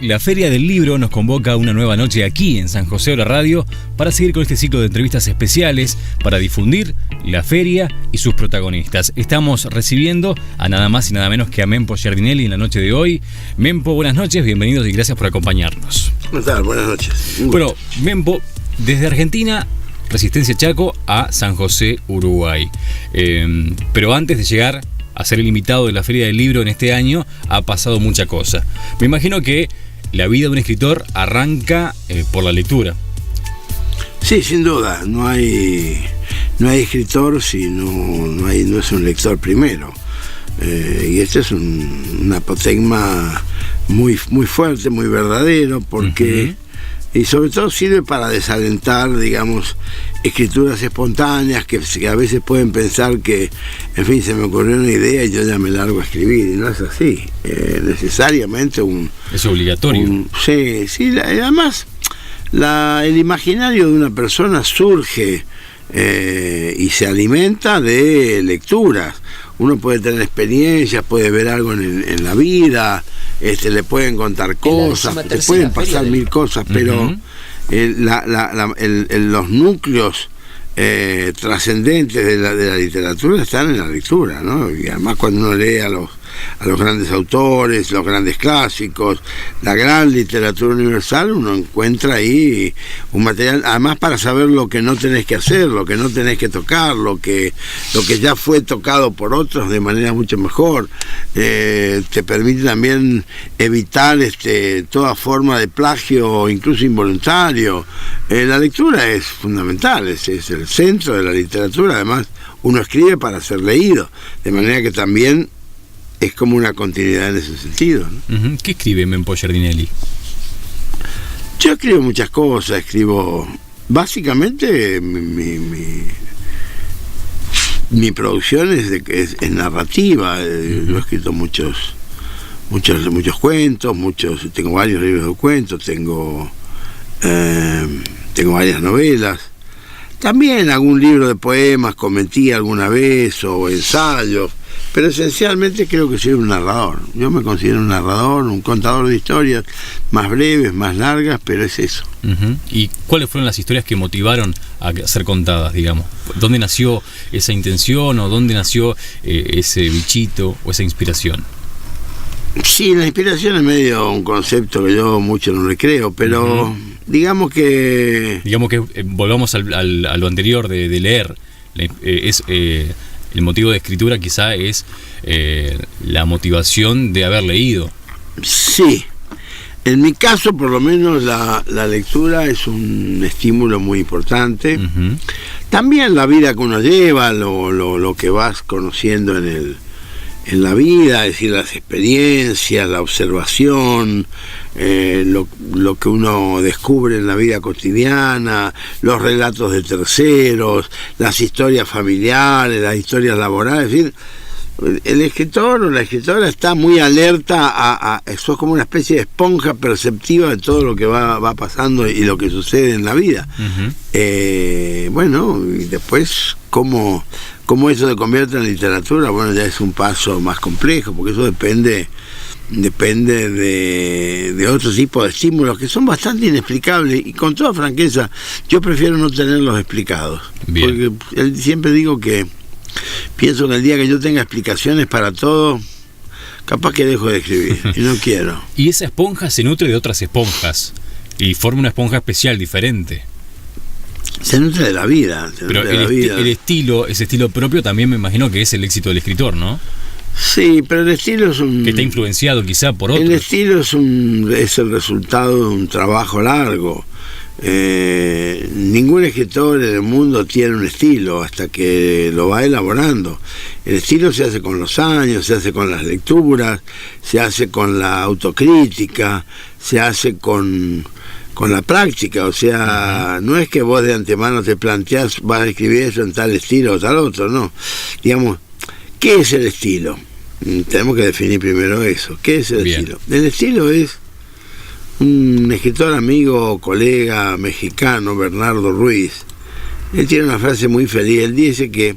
La Feria del Libro nos convoca a una nueva noche aquí en San José de la Radio para seguir con este ciclo de entrevistas especiales para difundir la feria y sus protagonistas. Estamos recibiendo a nada más y nada menos que a Mempo Giardinelli en la noche de hoy. Mempo, buenas noches, bienvenidos y gracias por acompañarnos. ¿Cómo estás? Buenas noches. Bueno, Mempo, desde Argentina, Resistencia Chaco a San José, Uruguay. Pero antes de llegar a ser el invitado de la Feria del Libro en este año, ha pasado mucha cosa. Me imagino que la vida de un escritor arranca por la lectura. Sí, sin duda. No hay escritor si no es un lector primero. Y este es un apotegma muy, muy fuerte, muy verdadero, porque... Y sobre todo sirve para desalentar, digamos, escrituras espontáneas que a veces pueden pensar que, en fin, se me ocurrió una idea y yo ya me largo a escribir, y no es así. Necesariamente es obligatorio. Sí, además el imaginario de una persona surge y se alimenta de lecturas. Uno puede tener experiencias, puede ver algo en la vida, le pueden contar cosas, le pueden pasar mil cosas, pero los núcleos trascendentes de la literatura están en la lectura, ¿no? Y además cuando uno lee a los grandes autores, los grandes clásicos, la gran literatura universal, uno encuentra ahí un material, además para saber lo que no tenés que hacer, lo que no tenés que tocar, lo que ya fue tocado por otros de manera mucho mejor. Te permite también evitar toda forma de plagio, incluso involuntario. La lectura es fundamental, es el centro de la literatura. Además uno escribe para ser leído, de manera que también es como una continuidad en ese sentido, ¿no? ¿Qué escribe Mempo Giardinelli? Yo escribo muchas cosas, básicamente mi producción es narrativa. Yo he escrito muchos cuentos, tengo varios libros de cuentos, tengo varias novelas. También algún libro de poemas cometí alguna vez, o ensayos, pero esencialmente creo que soy un narrador. Yo me considero un narrador, un contador de historias, más breves, más largas, pero es eso. ¿Y cuáles fueron las historias que motivaron a ser contadas, digamos? ¿Dónde nació esa intención o dónde nació ese bichito o esa inspiración? Sí, la inspiración es medio un concepto que yo mucho no le creo, pero... Digamos que volvamos a lo anterior de leer. El motivo de escritura quizá es la motivación de haber leído. Sí, en mi caso por lo menos la lectura es un estímulo muy importante. También la vida que uno lleva, lo que vas conociendo en la vida, es decir, las experiencias, la observación, lo que uno descubre en la vida cotidiana, los relatos de terceros, las historias familiares, las historias laborales. Es decir, el escritor o la escritora está muy alerta a eso, es como una especie de esponja perceptiva de todo lo que va pasando y lo que sucede en la vida. Bueno, y después cómo eso se convierte en literatura, bueno, ya es un paso más complejo, porque eso depende de otro tipo de estímulos que son bastante inexplicables, y con toda franqueza yo prefiero no tenerlos explicados. Bien. Porque siempre digo que pienso que el día que yo tenga explicaciones para todo, capaz que dejo de escribir y no quiero. Y esa esponja se nutre de otras esponjas y forma una esponja especial, diferente. Se nutre de la vida. Pero ese estilo propio también me imagino que es el éxito del escritor, ¿no? Sí, pero el estilo es que está influenciado quizá por otros. El estilo es el resultado de un trabajo largo. Ningún escritor en el mundo tiene un estilo hasta que lo va elaborando. El estilo se hace con los años, se hace con las lecturas, se hace con la autocrítica, se hace con la práctica. O sea, no es que vos de antemano te planteás, vas a escribir eso en tal estilo o tal otro, no. Digamos, ¿qué es el estilo? Tenemos que definir primero eso. ¿Qué es el estilo? El estilo es un escritor amigo, colega mexicano, Bernardo Ruiz. Él tiene una frase muy feliz. Él dice que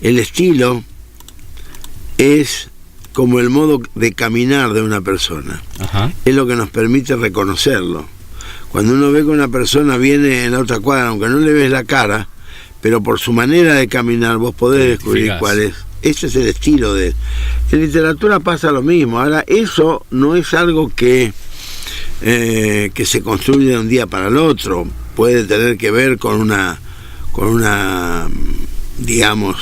el estilo es como el modo de caminar de una persona. Ajá. Es lo que nos permite reconocerlo. Cuando uno ve que una persona viene en la otra cuadra, aunque no le ves la cara, pero por su manera de caminar vos podés descubrir cuál es. Ese es el estilo de él. En literatura pasa lo mismo. Ahora, eso no es algo que se construye de un día para el otro. Puede tener que ver con una digamos,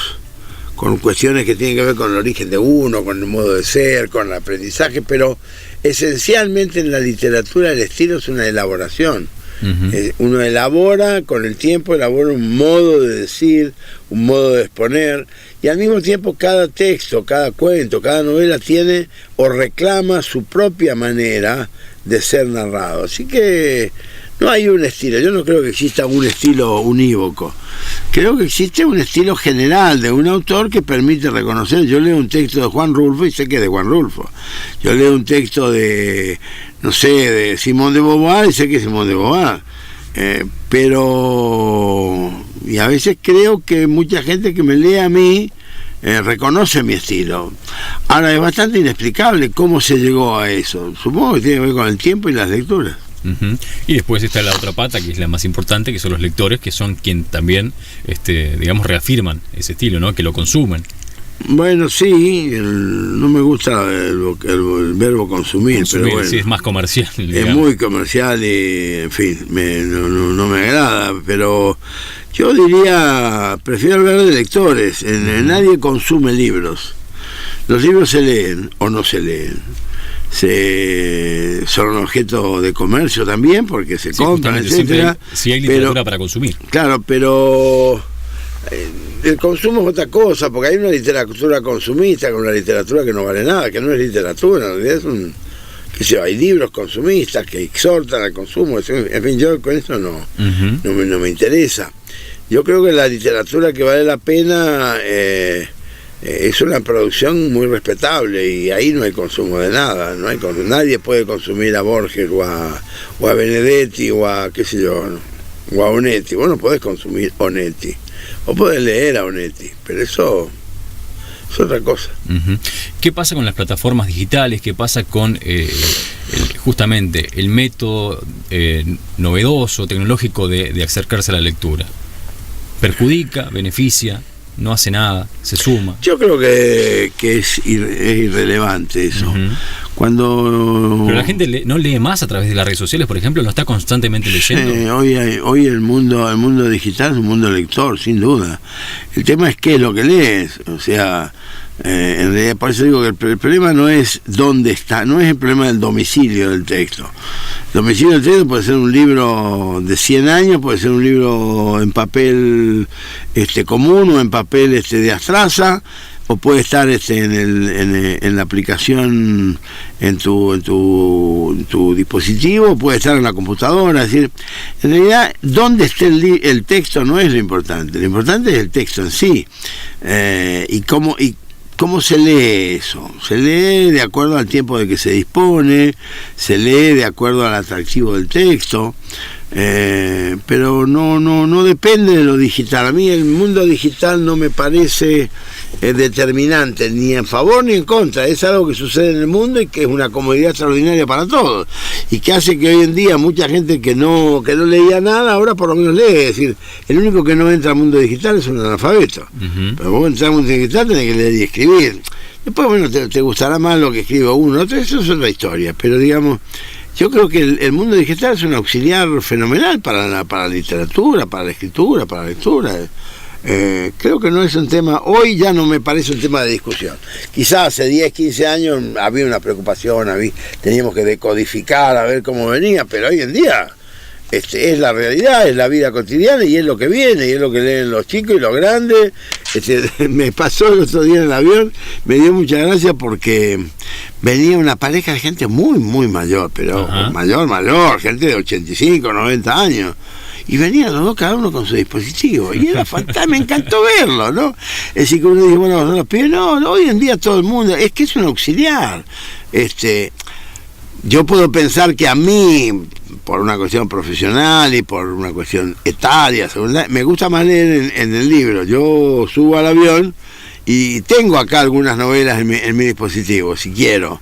con cuestiones que tienen que ver con el origen de uno, con el modo de ser, con el aprendizaje, pero esencialmente en la literatura el estilo es una elaboración. Uh-huh. Uno elabora, con el tiempo elabora un modo de decir, un modo de exponer, y al mismo tiempo cada texto, cada cuento, cada novela tiene o reclama su propia manera de ser narrado. Así que no hay un estilo, yo no creo que exista un estilo unívoco. Creo que existe un estilo general de un autor que permite reconocer. Yo leo un texto de Juan Rulfo y sé que es de Juan Rulfo. Yo leo un texto de, no sé, de Simone de Beauvoir y sé que es Simone de Beauvoir. Pero, y a veces creo que mucha gente que me lee a mí reconoce mi estilo. Ahora, es bastante inexplicable cómo se llegó a eso. Supongo que tiene que ver con el tiempo y las lecturas. Uh-huh. Y después está la otra pata, que es la más importante, que son los lectores, que son quien también, digamos, reafirman ese estilo, ¿no? Que lo consumen. Bueno, sí, no me gusta el verbo consumir, pero bueno, sí, es más comercial, digamos. Es muy comercial y, en fin, no me agrada, pero yo diría, prefiero hablar de lectores. Nadie consume libros. Los libros se leen o no se leen. Son objeto de comercio también porque se compran, etcétera. Sí, hay literatura para consumir. Claro, pero el consumo es otra cosa, porque hay una literatura consumista con una literatura que no vale nada, que no es literatura, en realidad es hay libros consumistas que exhortan al consumo. En fin, yo con eso no me interesa. Yo creo que la literatura que vale la pena es una producción muy respetable y ahí no hay consumo de nada, nadie puede consumir a Borges o a Benedetti o a qué sé yo, ¿no? O a Onetti. Vos no podés consumir Onetti, o podés leer a Onetti, pero eso es otra cosa. Uh-huh. ¿Qué pasa con las plataformas digitales? ¿Qué pasa con justamente el método novedoso, tecnológico de acercarse a la lectura? ¿Perjudica? ¿Beneficia? ¿No hace nada? ¿Se suma? Yo creo que es irrelevante eso. Uh-huh. Cuando... Pero la gente no lee más a través de las redes sociales, por ejemplo, no está constantemente leyendo. Hoy el mundo digital es un mundo lector, sin duda. El tema es qué es lo que lees. O sea, en realidad, por eso digo que el problema no es dónde está, no es el problema del domicilio del texto. El domicilio del texto puede ser un libro de 100 años, puede ser un libro en papel común o en papel de Astraza, o puede estar en la aplicación en tu dispositivo, puede estar en la computadora. Es decir, en realidad dónde esté el texto no es lo importante es el texto en sí, y cómo se lee eso. Se lee de acuerdo al tiempo de que se dispone, se lee de acuerdo al atractivo del texto, pero no depende de lo digital. A mí el mundo digital no me parece determinante, ni en favor ni en contra. Es algo que sucede en el mundo y que es una comodidad extraordinaria para todos, y que hace que hoy en día mucha gente que no leía nada, ahora por lo menos lee. Es decir, el único que no entra al mundo digital es un analfabeto. Uh-huh. Pero vos entras al mundo digital tenés que leer y escribir. Después, bueno, te gustará más lo que escribe uno, otro, eso es otra historia, pero digamos, yo creo que el mundo digital es un auxiliar fenomenal para la literatura, para la escritura, para la lectura. Creo que no es un tema, hoy ya no me parece un tema de discusión. Quizás hace 10, 15 años había una preocupación, teníamos que decodificar a ver cómo venía, pero hoy en día es la realidad, es la vida cotidiana y es lo que viene, y es lo que leen los chicos y los grandes. Me pasó el otro día en el avión, me dio mucha gracia porque venía una pareja de gente muy, muy mayor, pero mayor, gente de 85, 90 años. Y venían los dos, cada uno con su dispositivo, y era fantástico, me encantó verlo, ¿no? Es decir, que uno dice, bueno, los pibes, no, hoy en día todo el mundo, es que es un auxiliar. Yo puedo pensar que a mí, por una cuestión profesional y por una cuestión etaria, me gusta más leer en el libro. Yo subo al avión y tengo acá algunas novelas en mi dispositivo, si quiero,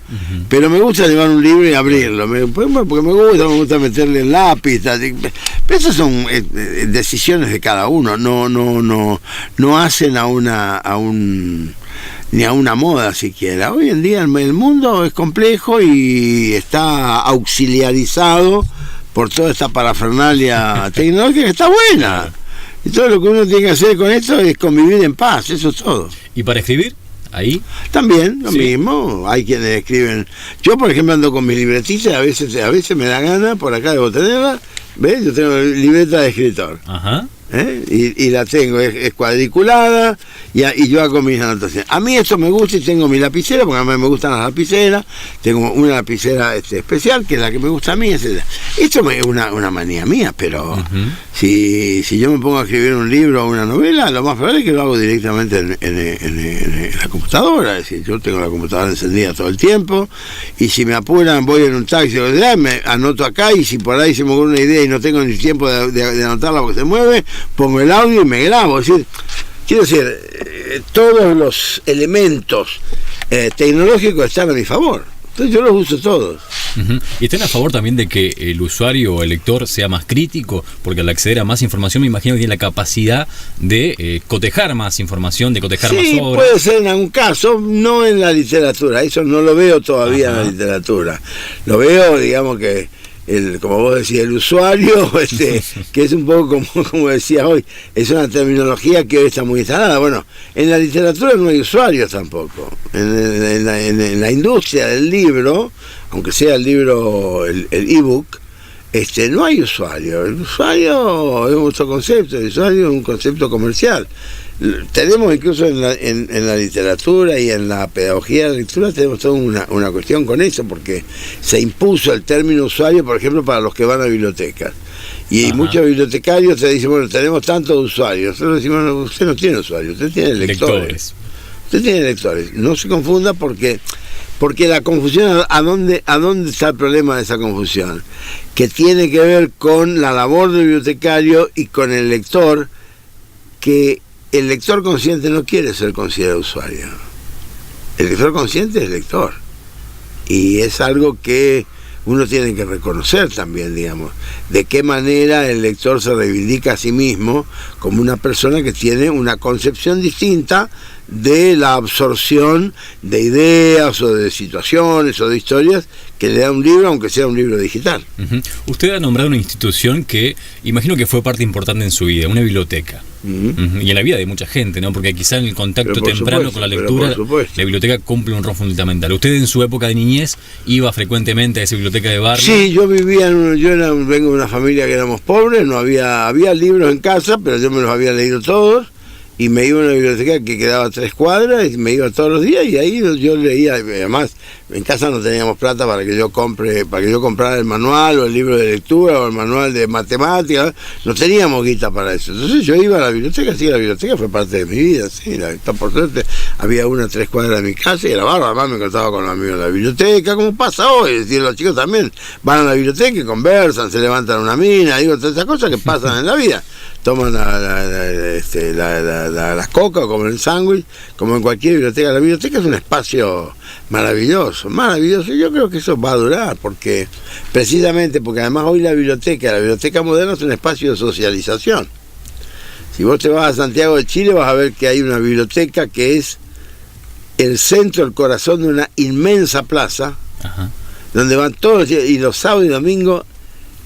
pero me gusta llevar un libro y abrirlo, porque me gusta meterle el lápiz, pero esas son decisiones de cada uno, no hacen ni a una moda siquiera. Hoy en día el mundo es complejo y está auxiliarizado por toda esta parafernalia tecnológica que está buena. Y todo lo que uno tiene que hacer con esto es convivir en paz, eso es todo. ¿Y para escribir? ¿Ahí? También, lo mismo. Hay quienes escriben. Yo, por ejemplo, ando con mi libretita, a veces me da gana, por acá debo tenerla. ¿Ves? Yo tengo libreta de escritor. Ajá. Y la tengo, es cuadriculada, y yo hago mis anotaciones. A mí esto me gusta y tengo mi lapicera, porque a mí me gustan las lapiceras. Tengo una lapicera especial, que es la que me gusta a mí, etc. Esto es una manía mía, pero si yo me pongo a escribir un libro o una novela, lo más probable es que lo hago directamente en la computadora. Es decir, yo tengo la computadora encendida todo el tiempo, y si me apuran, voy en un taxi, me anoto acá, y si por ahí se me ocurre una idea y no tengo ni tiempo de anotarla porque se mueve, pongo el audio y me grabo. Es decir, quiero decir, todos los elementos tecnológicos están a mi favor, entonces yo los uso todos. ¿Y están a favor también de que el usuario o el lector sea más crítico? Porque al acceder a más información me imagino que tiene la capacidad de cotejar más información, de cotejar más obras. Sí, puede ser en algún caso, no en la literatura, eso no lo veo todavía en la literatura. Lo veo, digamos que como vos decías, el usuario, que es un poco como decía hoy, es una terminología que hoy está muy instalada. Bueno, en la literatura no hay usuarios tampoco. En la industria del libro, aunque sea el libro, el ebook, no hay usuario. El usuario es otro concepto, el usuario es un concepto comercial. Tenemos incluso en la literatura y en la pedagogía de la lectura, tenemos toda una cuestión con eso, porque se impuso el término usuario, por ejemplo, para los que van a bibliotecas. Y muchos bibliotecarios te dicen, bueno, tenemos tantos usuarios. Nosotros decimos, no, usted no tiene usuarios, usted tiene lectores. Usted tiene lectores. No se confunda porque la confusión, ¿a dónde está el problema de esa confusión? Que tiene que ver con la labor del bibliotecario y con el lector, que el lector consciente no quiere ser considerado usuario. El lector consciente es lector. Y es algo que uno tiene que reconocer también, digamos. De qué manera el lector se reivindica a sí mismo como una persona que tiene una concepción distinta de la absorción de ideas o de situaciones o de historias que le da un libro, aunque sea un libro digital. Usted ha nombrado una institución que imagino que fue parte importante en su vida, una biblioteca. Y en la vida de mucha gente, ¿no? Porque quizá en el contacto temprano con la lectura, la biblioteca cumple un rol fundamental. ¿Usted en su época de niñez iba frecuentemente a esa biblioteca de barrio? Sí, yo vengo de una familia que éramos pobres, no había libros en casa, pero yo me los había leído todos. Y me iba a una biblioteca que quedaba a 3 cuadras, y me iba todos los días, y ahí yo leía. Además, en casa no teníamos plata para que yo comprara el manual o el libro de lectura o el manual de matemáticas, no teníamos guita para eso. Entonces yo iba a la biblioteca, sí, la biblioteca fue parte de mi vida, sí, por suerte había una a 3 cuadras de mi casa y era bárbaro. Además me encontraba con los amigos de la biblioteca, como pasa hoy, es decir, los chicos también van a la biblioteca y conversan, se levantan una mina, digo, todas esas cosas que pasan en la vida. Toman la coca o comen el sándwich, como en cualquier biblioteca. La biblioteca es un espacio maravilloso. Y yo creo que eso va a durar, porque además hoy la biblioteca moderna es un espacio de socialización. Si vos te vas a Santiago de Chile, vas a ver que hay una biblioteca que es el centro, el corazón de una inmensa plaza, donde van todos los días, y los sábados y domingos,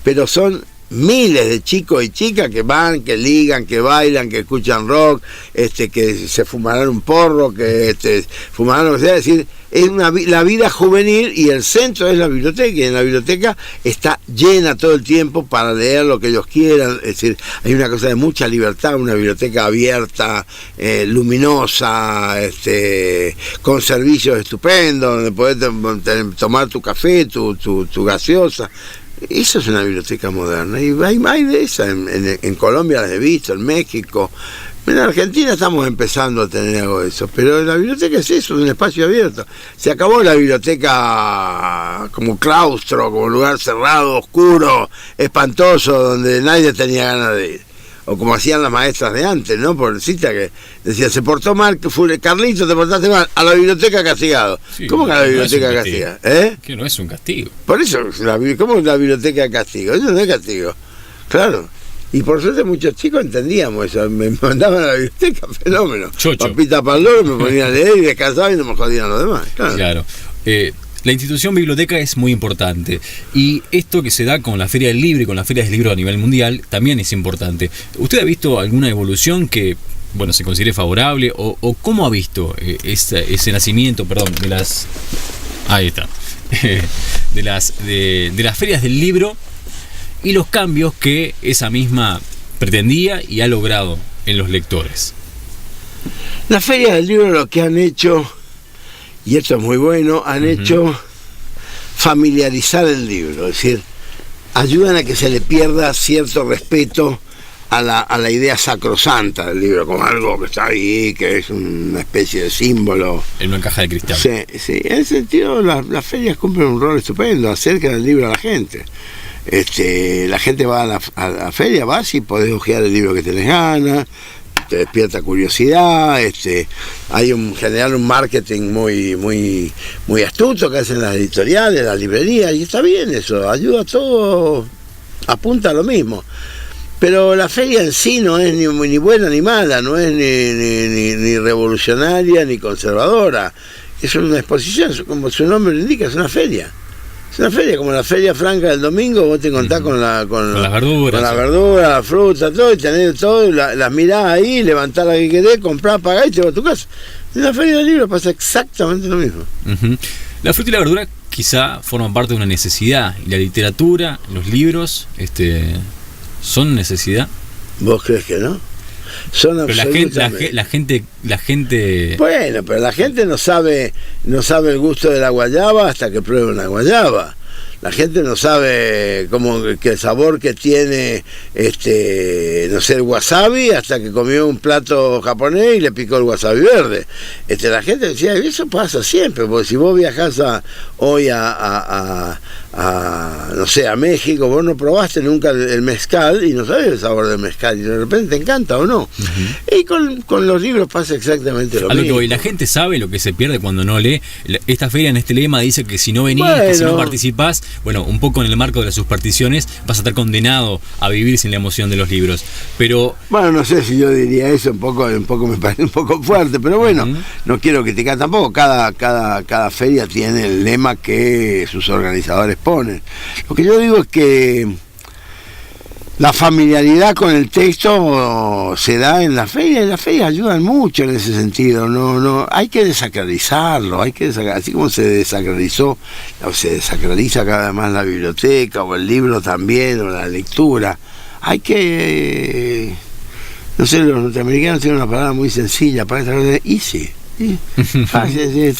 pero son miles de chicos y chicas que van, que ligan, que bailan, que escuchan rock, que se fumarán un porro, que fumarán lo que sea. Es decir, es la vida juvenil, y el centro es la biblioteca, y en la biblioteca está llena todo el tiempo para leer lo que ellos quieran. Es decir, hay una cosa de mucha libertad, una biblioteca abierta, luminosa, con servicios estupendos, donde podés tomar tu café, tu gaseosa. Eso es una biblioteca moderna, y hay de esa. En Colombia las he visto, en México. En Argentina estamos empezando a tener algo de eso, pero la biblioteca es eso, es un espacio abierto. Se acabó la biblioteca como claustro, como lugar cerrado, oscuro, espantoso, donde nadie tenía ganas de ir. o como hacían las maestras de antes, ¿no? Pobrecita, que decía, se portó mal, que fue Carlito, te portaste mal, a la biblioteca castigado. Sí, ¿Cómo que a la biblioteca castiga? Que no es un castigo. Por eso, ¿cómo la biblioteca castigo? Eso no es castigo. Claro. Y por suerte muchos chicos entendíamos eso, me mandaban a la biblioteca, fenómeno. Chocho. Papita Paloro, me ponían a leer y descansaba y no me jodían los demás. Claro. La institución biblioteca es muy importante y esto que se da con la Feria del Libro y con las ferias del libro a nivel mundial también es importante. ¿Usted ha visto alguna evolución que, bueno, se considere favorable o cómo ha visto ese nacimiento, de las... Ahí está. de las ferias del libro y los cambios que esa misma pretendía y ha logrado en los lectores? Las ferias del libro lo que han hecho, y esto es muy bueno, han hecho familiarizar el libro, es decir, ayudan a que se le pierda cierto respeto a la idea sacrosanta del libro, como algo que está ahí, que es una especie de símbolo. En una caja de cristal. Sí, en ese sentido las ferias cumplen un rol estupendo, acercan el libro a la gente. La gente va a la feria, vas y podés hojear el libro que tenés ganas, te despierta curiosidad, hay en general un marketing muy astuto que hacen las editoriales, las librerías, y está bien eso, ayuda a todo, apunta a lo mismo. Pero la feria en sí no es ni buena ni mala, no es ni revolucionaria ni conservadora, es una exposición, como su nombre lo indica, es una feria. Es una feria, como la feria franca del domingo, vos te encontrás con las verduras, la fruta, todo, y tenés todo, y las mirás ahí, levantás la que querés, comprás, pagás y te vas a tu casa. En la feria del libro pasa exactamente lo mismo. La fruta y la verdura quizá forman parte de una necesidad, y la literatura, los libros, ¿son necesidad? ¿Vos crees que no? Son pero la gente bueno, pero la gente no sabe el gusto de la guayaba hasta que prueba una guayaba. La gente no sabe que el sabor que tiene no sé, el wasabi hasta que comió un plato japonés y le picó el wasabi verde. La gente decía, eso pasa siempre, porque si vos viajás hoy no sé, a México, vos no probaste nunca el mezcal y no sabes el sabor del mezcal y de repente te encanta o no. Y con los libros pasa exactamente lo mismo. Y la gente sabe lo que se pierde cuando no lee. Esta feria en este lema dice que si no venís, que si no participás, bueno, un poco en el marco de las supersticiones, vas a estar condenado a vivir sin la emoción de los libros. Pero bueno, no sé si yo diría eso, un poco me parece un poco fuerte, pero bueno, no quiero criticar tampoco. Cada feria tiene el lema que sus organizadores ponen. Lo que yo digo es que la familiaridad con el texto se da en la feria, y las ferias ayudan mucho en ese sentido. No hay que desacralizarlo, así como se desacraliza cada vez más la biblioteca o el libro también, o la lectura. Hay que, no sé, los norteamericanos tienen una palabra muy sencilla para esta cosa, easy.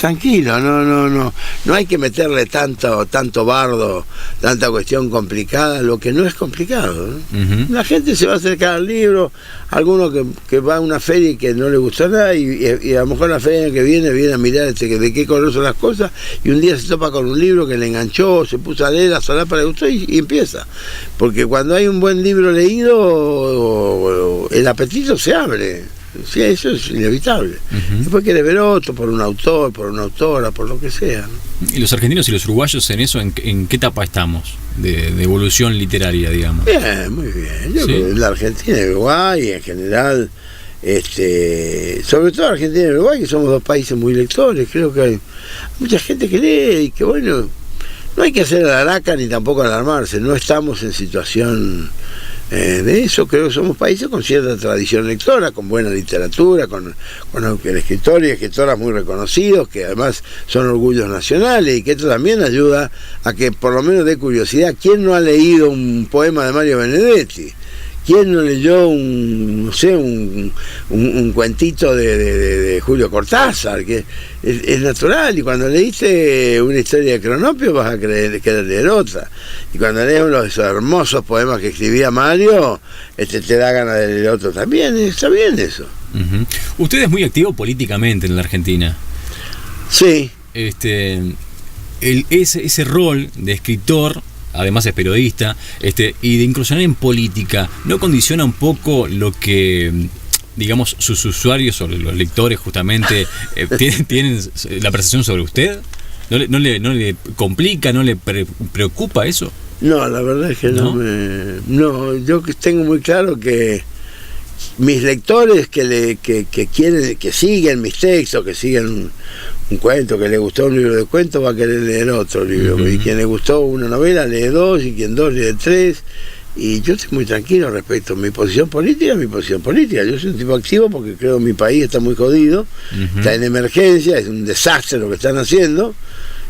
Tranquilo, no hay que meterle tanto bardo, tanta cuestión complicada, lo que no es complicado, ¿no? La gente se va a acercar al libro, alguno que va a una feria y que no le gusta nada, y a lo mejor la feria que viene a mirar de qué color son las cosas, y un día se topa con un libro que le enganchó, se puso a leer, a solar para gustar y empieza, porque cuando hay un buen libro leído, el apetito se abre. Sí, eso es inevitable. Después quiere ver otro, por un autor, por una autora, por lo que sea, ¿no? ¿Y los argentinos y los uruguayos en eso, en qué etapa estamos de evolución literaria, digamos? Bien, muy bien. Yo creo que la Argentina y Uruguay en general, sobre todo Argentina y Uruguay, que somos dos países muy lectores, creo que hay mucha gente que lee y que bueno, no hay que hacer la araca ni tampoco alarmarse, no estamos en situación de eso. Creo que somos países con cierta tradición lectora, con buena literatura, con escritores y escritoras muy reconocidos, que además son orgullos nacionales, y que esto también ayuda a que por lo menos dé curiosidad. ¿Quién no ha leído un poema de Mario Benedetti? ¿Quién no leyó un cuentito de Julio Cortázar? Que es natural, y cuando leíste una historia de Cronopio vas a querer leer otra. Y cuando lees uno de esos hermosos poemas que escribía Mario, te da ganas de leer otro también. Está bien eso. Usted es muy activo políticamente en la Argentina. Sí. Ese rol de escritor además es periodista, y de incursionar en política, ¿no condiciona un poco lo que, digamos, sus usuarios o los lectores justamente tienen la percepción sobre usted? ¿No le complica, no le preocupa eso? No, la verdad es que no, yo tengo muy claro que mis lectores que quieren, que siguen mis textos, que siguen un cuento, que le gustó un libro de cuentos, va a querer leer otro libro, y quien le gustó una novela lee 2, y quien 2 lee 3, y yo estoy muy tranquilo respecto a mi posición política. Yo soy un tipo activo porque creo que mi país está muy jodido, está en emergencia, es un desastre lo que están haciendo.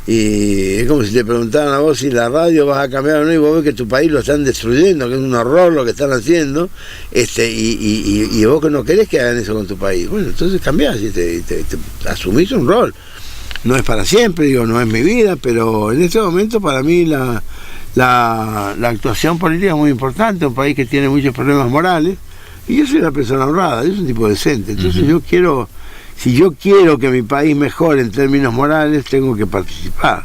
Y es como si te preguntaran a vos si la radio vas a cambiar o no, y vos ves que tu país lo están destruyendo, que es un horror lo que están haciendo, y vos que no querés que hagan eso con tu país. Bueno, entonces cambiás y te asumís un rol. No es para siempre, no es mi vida, pero en este momento para mí la actuación política es muy importante, un país que tiene muchos problemas morales, y yo soy una persona honrada, yo soy un tipo decente, entonces si yo quiero que mi país mejore en términos morales, tengo que participar.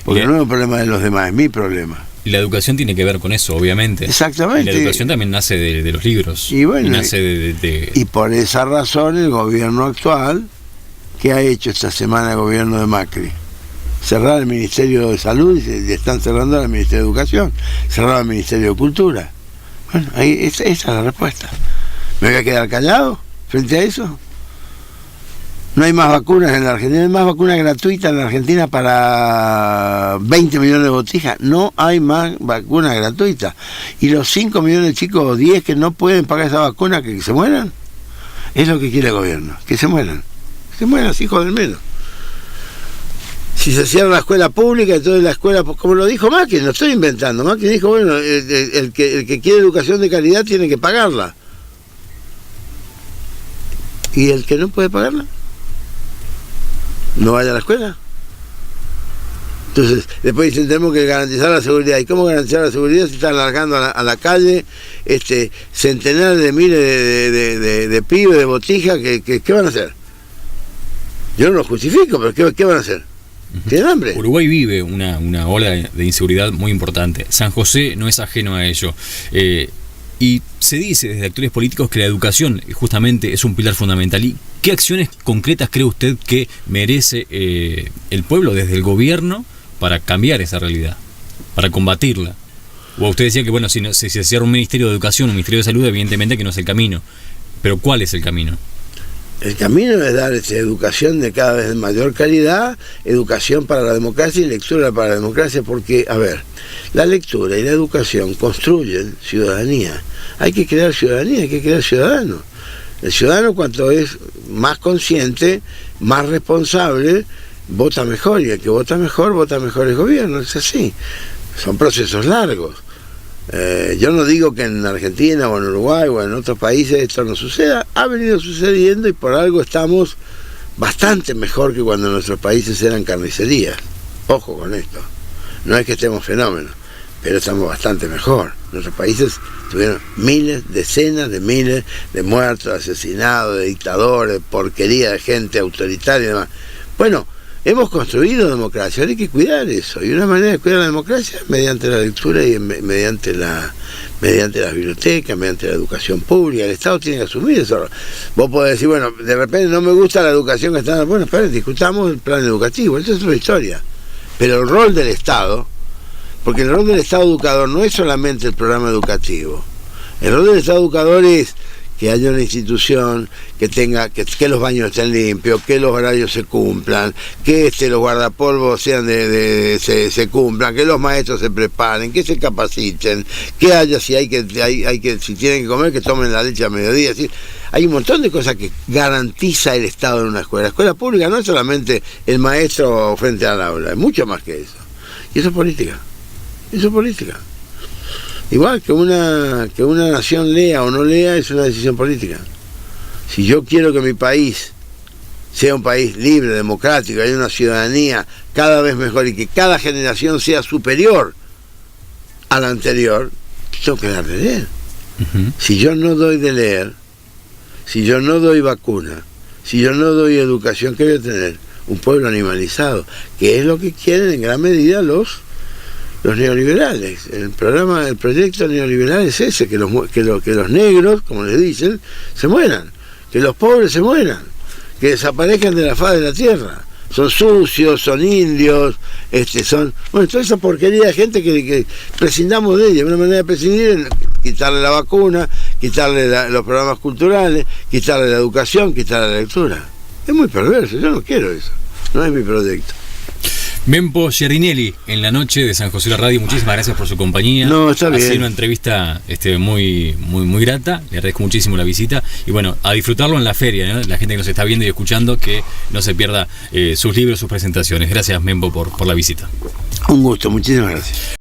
Porque no es un problema de los demás, es mi problema. Y la educación tiene que ver con eso, obviamente. Exactamente. Y la educación también nace de los libros. Y bueno, nace y por esa razón el gobierno actual, ¿qué ha hecho esta semana el gobierno de Macri? Cerrar el Ministerio de Salud, y están cerrando el Ministerio de Educación, cerrar el Ministerio de Cultura. Bueno, esa es la respuesta. ¿Me voy a quedar callado frente a eso? No hay más vacunas en la Argentina, hay más vacunas gratuitas en la Argentina para 20 millones de botijas. No hay más vacunas gratuitas. Y los 5 millones de chicos o 10 que no pueden pagar esa vacuna, que se mueran, es lo que quiere el gobierno, que se mueran. Que se mueran, hijos del menos. Si se cierra la escuela pública, entonces la escuela, como lo dijo Macri, no estoy inventando. Macri dijo, bueno, el que quiere educación de calidad tiene que pagarla. ¿Y el que no puede pagarla? No vaya a la escuela. Entonces, después dicen, tenemos que garantizar la seguridad. ¿Y cómo garantizar la seguridad si están largando a la calle centenares de miles de pibes, de botijas? ¿Qué van a hacer? Yo no lo justifico, pero ¿qué van a hacer? ¿Tienen hambre? Uruguay vive una ola de inseguridad muy importante. San José no es ajeno a ello. Y se dice desde actores políticos que la educación justamente es un pilar fundamental. ¿Y qué acciones concretas cree usted que merece el pueblo desde el gobierno para cambiar esa realidad, para combatirla? O usted decía que, bueno, si se cierra un Ministerio de Educación, un Ministerio de Salud, evidentemente que no es el camino. Pero ¿cuál es el camino? El camino es dar educación de cada vez de mayor calidad, educación para la democracia y lectura para la democracia, porque, a ver, la lectura y la educación construyen ciudadanía. Hay que crear ciudadanía, hay que crear ciudadanos. El ciudadano, cuanto es más consciente, más responsable, vota mejor, y el que vota mejor el gobierno. Es así. Son procesos largos. Yo no digo que en Argentina o en Uruguay o en otros países esto no suceda, ha venido sucediendo, y por algo estamos bastante mejor que cuando nuestros países eran carnicerías. Ojo con esto, no es que estemos fenómenos, pero estamos bastante mejor. Nuestros países tuvieron miles, decenas de miles de muertos, asesinados, de dictadores, porquería de gente autoritaria y demás. Bueno, hemos construido democracia, ahora hay que cuidar eso, y una manera de cuidar la democracia es mediante la lectura y mediante las bibliotecas, mediante la educación pública. El Estado tiene que asumir eso. Vos podés decir, bueno, de repente no me gusta la educación que está... Bueno, espera, discutamos el plan educativo, esa es otra historia. Pero el rol del Estado, porque el rol del Estado educador no es solamente el programa educativo, el rol del Estado educador es que haya una institución que tenga, que los baños estén limpios, que los horarios se cumplan, que los guardapolvos sean se cumplan, que los maestros se preparen, que se capaciten, que haya, si si tienen que comer, que tomen la leche a mediodía. Es decir, hay un montón de cosas que garantiza el Estado en una escuela. La escuela pública no es solamente el maestro frente al aula, es mucho más que eso. Y eso es política. Eso es política. Igual que una nación lea o no lea es una decisión política. Si yo quiero que mi país sea un país libre, democrático, haya una ciudadanía cada vez mejor y que cada generación sea superior a la anterior, tengo que dar de leer. Si yo no doy de leer, si yo no doy vacuna, si yo no doy educación, ¿qué voy a tener? Un pueblo animalizado, que es lo que quieren en gran medida los los neoliberales. El proyecto neoliberal es ese, que los negros, como les dicen, se mueran, que los pobres se mueran, que desaparezcan de la faz de la tierra. Son sucios, son indios, bueno, toda esa porquería de gente que prescindamos de ella. Una manera de prescindir es quitarle la vacuna, quitarle los programas culturales, quitarle la educación, quitarle la lectura. Es muy perverso, yo no quiero eso, no es mi proyecto. Mempo Giardinelli, en la noche de San José de la Radio, muchísimas gracias por su compañía. No, está bien. Ha sido una entrevista muy grata, le agradezco muchísimo la visita y bueno, a disfrutarlo en la feria, ¿no? La gente que nos está viendo y escuchando, que no se pierda sus libros, sus presentaciones. Gracias, Mempo, por la visita. Un gusto, muchísimas gracias.